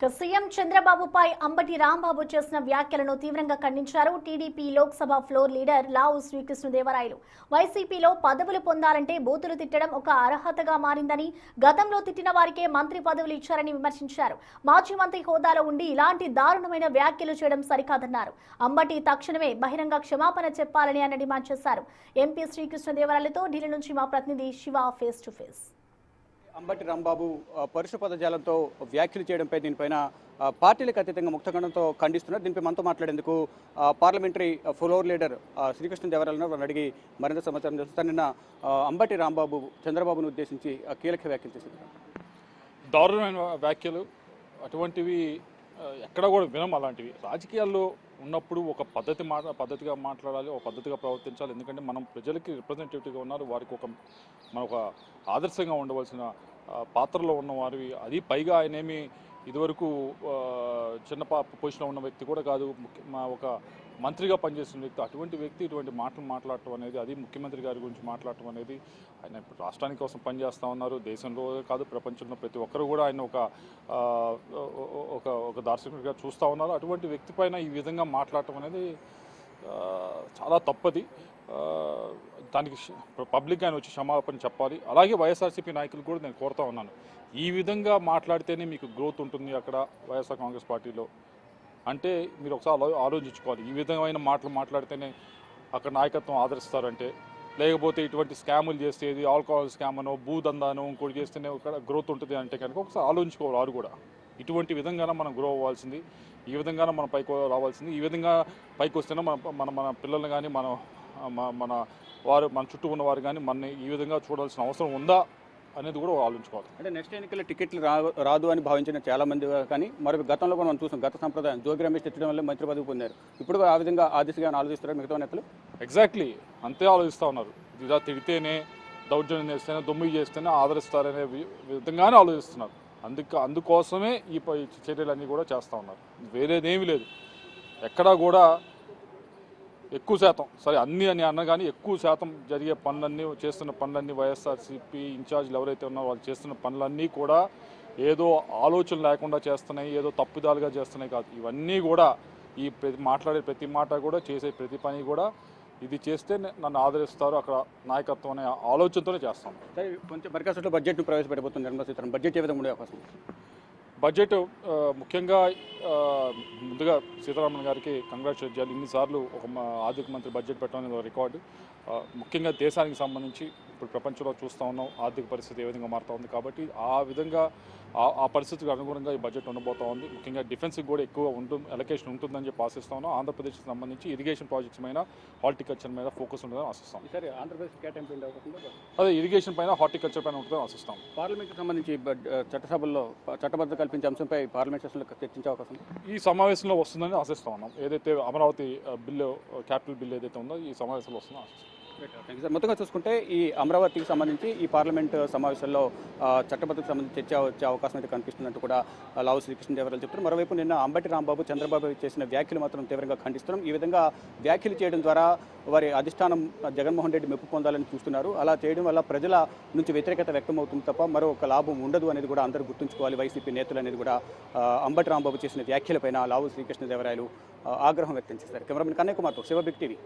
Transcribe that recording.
CM చంద్రబాబుపై అంబటి రాంబాబు చేసిన వ్యాఖ్యలను తీవ్రంగా ఖండించారు టీడీపీ లోక్సభ ఫ్లోర్ లీడర్ లావు శ్రీకృష్ణదేవరాయలు. వైసీపీలో పదవులు పొందాలంటే బూతులు తిట్టడం ఒక అర్హతగా మారిందని, గతంలో తిట్టిన వారికే మంత్రి పదవులు ఇచ్చారని విమర్శించారు. మాజీ మంత్రి హోదాలో ఉండి ఇలాంటి దారుణమైన వ్యాఖ్యలు చేయడం సరికాదన్నారు. అంబటి తక్షణమే బహిరంగ క్షమాపణ చెప్పాలని ఆయన డిమాండ్ చేశారు. ఎంపీ శ్రీకృష్ణదేవరాయలతో ఢిల్లీ నుంచి మా ప్రతినిధి Shiva face to face. Ambati Rambabu పరుష పదజాలంతో వ్యాఖ్యలు చేయడంపై దీనిపైన పార్టీలకు అతీతంగా ముక్తఖండంతో ఖండిస్తున్నారు. దీనిపై మనతో మాట్లాడేందుకు పార్లమెంటరీ ఫ్లోర్ లీడర్ శ్రీకృష్ణదేవరాయలను అడిగి మరింత సమాచారం తెలుస్తారు. నిన్న అంబటి రాంబాబు చంద్రబాబును ఉద్దేశించి కీలక వ్యాఖ్యలు చేశారు. దారుణమైన వ్యాఖ్యలు అటువంటివి ఎక్కడ కూడా వినం. అలాంటివి రాజకీయాల్లో ఉన్నప్పుడు ఒక పద్ధతిగా మాట్లాడాలి, ఒక పద్ధతిగా ప్రవర్తించాలి. ఎందుకంటే మనం ప్రజలకి రిప్రజెంటేటివ్గా ఉన్నారు. వారికి మన ఒక ఆదర్శంగా ఉండవలసిన పాత్రలో ఉన్నవారి. అది పైగా ఆయనేమి ఇదివరకు చిన్న పొజిషన్లో ఉన్న వ్యక్తి కూడా కాదు, ఒక మంత్రిగా పనిచేసిన వ్యక్తి. అటువంటి వ్యక్తి ఇటువంటి మాటలు మాట్లాడటం అనేది, అది ముఖ్యమంత్రి గారి గురించి మాట్లాడటం అనేది, ఆయన ఇప్పుడు రాష్ట్రానికి కోసం పనిచేస్తూ ఉన్నారు. దేశంలో కాదు ప్రపంచంలో ప్రతి ఒక్కరు కూడా ఆయన ఒక దార్శనికుడిగా చూస్తూ ఉన్నారు. అటువంటి వ్యక్తి పైన ఈ విధంగా మాట్లాడటం అనేది చాలా తప్పది. దానికి పబ్లిక్ ఆయన వచ్చి క్షమాపణ చెప్పాలి. అలాగే వైఎస్ఆర్సీపీ నాయకులు కూడా నేను కోరుతా ఉన్నాను, ఈ విధంగా మాట్లాడితేనే మీకు గ్రోత్ ఉంటుంది అక్కడ వైఎస్ఆర్ కాంగ్రెస్ పార్టీలో. అంటే మీరు ఒకసారి ఆలోచించుకోవాలి. ఈ విధమైన మాటలు మాట్లాడితేనే అక్కడ నాయకత్వం ఆదరిస్తారంటే, లేకపోతే ఇటువంటి స్కాములు చేస్తే, ఇది ఆల్కహాల్ స్కామ్ అనో భూదందానో ఇంకోటి చేస్తేనే ఒక గ్రోత్ ఉంటుంది అంటే కనుక ఒకసారి ఆలోచించుకోవాలి. వారు కూడా ఇటువంటి విధంగానే మనం గ్రో అవ్వాల్సింది, ఈ విధంగానే మనం పైకి రావాల్సింది. ఈ విధంగా పైకి వస్తేనే మన పిల్లల్ని కానీ మన చుట్టూ ఉన్నవారు కానీ మన ఈ విధంగా చూడాల్సిన అవసరం ఉందా అనేది కూడా ఆలోచించుకోవాలి. అంటే నెక్స్ట్ ఎన్నికల్లో టికెట్లు రాదు అని భావించిన చాలామంది, కానీ మరి గతంలో కూడా మనం చూసాం. గత సంప్రదాయం జోగి రమేష్ తెచ్చడం వల్ల మంత్రి పదవి పొందారు. ఇప్పుడు ఆ విధంగా ఆ దిశగా ఆలోచిస్తారు మిగతా నేతలు. ఎగ్జాక్ట్లీ అంతే ఆలోచిస్తూ ఉన్నారు. ఇలా తిడితేనే, దౌర్జన్యం చేస్తేనే, దొమ్మిడి చేస్తేనే ఆదరిస్తారనే విధంగానే ఆలోచిస్తున్నారు. అందుకోసమే ఈ చర్యలన్నీ కూడా చేస్తూ ఉన్నారు. వేరేదేమీ లేదు. ఎక్కడా కూడా ఎక్కువ శాతం, సరే అన్నీ అని అన్న కానీ ఎక్కువ శాతం జరిగే పనులన్నీ, చేస్తున్న పనులన్నీ, వైఎస్ఆర్సీపీ ఇన్ఛార్జ్లు ఎవరైతే ఉన్నారో వాళ్ళు చేస్తున్న పనులన్నీ కూడా ఏదో ఆలోచన లేకుండా చేస్తున్నాయి, ఏదో తప్పుదాలుగా చేస్తున్నాయి కాదు. ఇవన్నీ కూడా మాట్లాడే ప్రతి మాట కూడా, చేసే ప్రతి పని కూడా, ఇది చేస్తే నన్ను ఆదరిస్తారు అక్కడ నాయకత్వం అనే ఆలోచనతోనే చేస్తాం. సరే, కొంచెం మరికాసట్లో బడ్జెట్ను ప్రవేశపెట్టబోతుంది నిర్మలా సీతారామన్. బడ్జెట్ ఏ విధంగా ఉండే అవకాశం? బడ్జెట్ ముఖ్యంగా ముందుగా సీతారామన్ గారికి కంగ్రాచులేట్ చేయాలి. ఇన్నిసార్లు ఒక ఆర్థిక మంత్రి బడ్జెట్ పెట్టడం అనేది రికార్డు. ముఖ్యంగా దేశానికి సంబంధించి ఇప్పుడు ప్రపంచంలో చూస్తూ ఉన్నాం ఆర్థిక పరిస్థితి ఏ విధంగా మారుతూ ఉంది. కాబట్టి ఆ విధంగా ఆ పరిస్థితికి అనుగుణంగా ఈ బడ్జెట్ ఉండబోతూ ఉంది. ముఖ్యంగా డిఫెన్స్కి కూడా ఎక్కువ ఎలకేషన్ ఉంటుందని చెప్పి ఆశిస్తా ఉన్నాం. ఆంధ్రప్రదేశ్కి సంబంధించి ఇరిగేషన్ ప్రాజెక్ట్స్ మీద, హార్టికల్చర్ మీద ఫోకస్ ఉంటుందని ఆశిస్తాం. సరే, ఆంధ్రప్రదేశ్ కేటాయింపు అదే ఇరిగేషన్ పైన, హార్టికల్చర్ పైన ఉంటుందని ఆశిస్తాం. పార్లమెంట్కి సంబంధించి చట్టసభల్లో చట్టబద్ధత కల్పించే అంశంపై పార్లమెంట్ సెషన్లో చర్చించే అవకాశం ఈ సమావేశంలో వస్తుందని ఆశిస్తా ఉన్నాం. ఏదైతే అమరావతి బిల్లు, క్యాపిటల్ బిల్ ఏదైతే ఉందో ఈ సమావేశంలో వస్తుందో ఆశిస్తాం. సార్, మొత్తంగా చూసుకుంటే ఈ అమరావతికి సంబంధించి ఈ పార్లమెంట్ సమావేశాల్లో చట్టబద్ధతకు సంబంధించి చర్చ వచ్చే అవకాశం అయితే కనిపిస్తుందంటూ కూడా లావు శ్రీకృష్ణదేవరాయలు చెప్తున్నారు. మరోవైపు నిన్న అంబటి రాంబాబు చంద్రబాబు చేసిన వ్యాఖ్యలు మాత్రం తీవ్రంగా ఖండిస్తున్నాం. ఈ విధంగా వ్యాఖ్యలు చేయడం ద్వారా వారి అధిష్టానం జగన్మోహన్ రెడ్డి మెప్పు పొందాలని చూస్తున్నారు. అలా చేయడం వల్ల ప్రజల నుంచి వ్యతిరేకత వ్యక్తమవుతుంది తప్ప మరో ఒక లాభం ఉండదు అనేది కూడా అందరూ గుర్తుంచుకోవాలి. వైసీపీ నేతలు అనేది కూడా అంబటి రాంబాబు చేసిన వ్యాఖ్యలపైన లావు శ్రీకృష్ణదేవరాయలు ఆగ్రహం వ్యక్తం చేశారు. కెమెరామెన్ కన్నయ్య కుమార్తో శివ బిగ్ టీవీ.